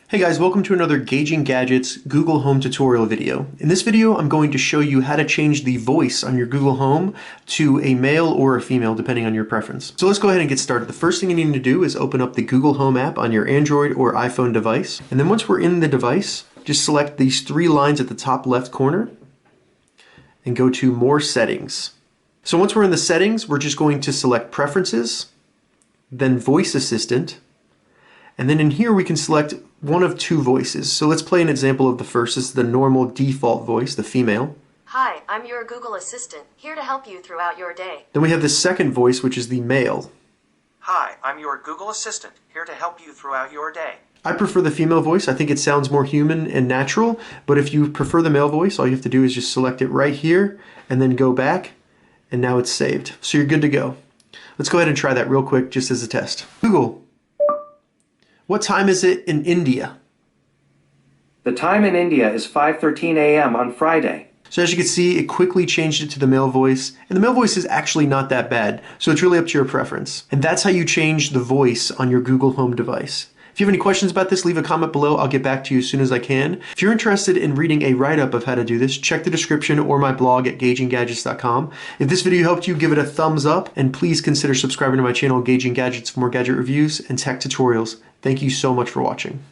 Hey guys, welcome to another Gauging Gadgets Google Home tutorial video. In this video, I'm going to show you how to change the voice on your Google Home to a male or a female, depending on your preference. So let's go ahead and get started. The first thing you need to do is open up the Google Home app on your Android or iPhone device. And then once we're in the device, just select these three lines at the top left corner and go to More Settings. So once we're in the settings, we're just going to select Preferences, then Voice Assistant, and then in here we can select one of two voices. So let's play an example of the first. This is the normal default voice, the female. Hi, I'm your Google Assistant, here to help you throughout your day. Then we have the second voice, which is the male. Hi, I'm your Google Assistant, here to help you throughout your day. I prefer the female voice. I think it sounds more human and natural, but if you prefer the male voice, all you have to do is just select it right here and then go back, and now it's saved. So you're good to go. Let's go ahead and try that real quick just as a test. Google, what time is it in India? The time in India is 5:13 a.m. on Friday. So as you can see, it quickly changed it to the male voice, and the male voice is actually not that bad, so it's really up to your preference. And that's how you change the voice on your Google Home device. If you have any questions about this, leave a comment below. I'll get back to you as soon as I can. If you're interested in reading a write-up of how to do this, check the description or my blog at gauginggadgets.com. If this video helped you, give it a thumbs up, and please consider subscribing to my channel, Gauging Gadgets, for more gadget reviews and tech tutorials. Thank you so much for watching.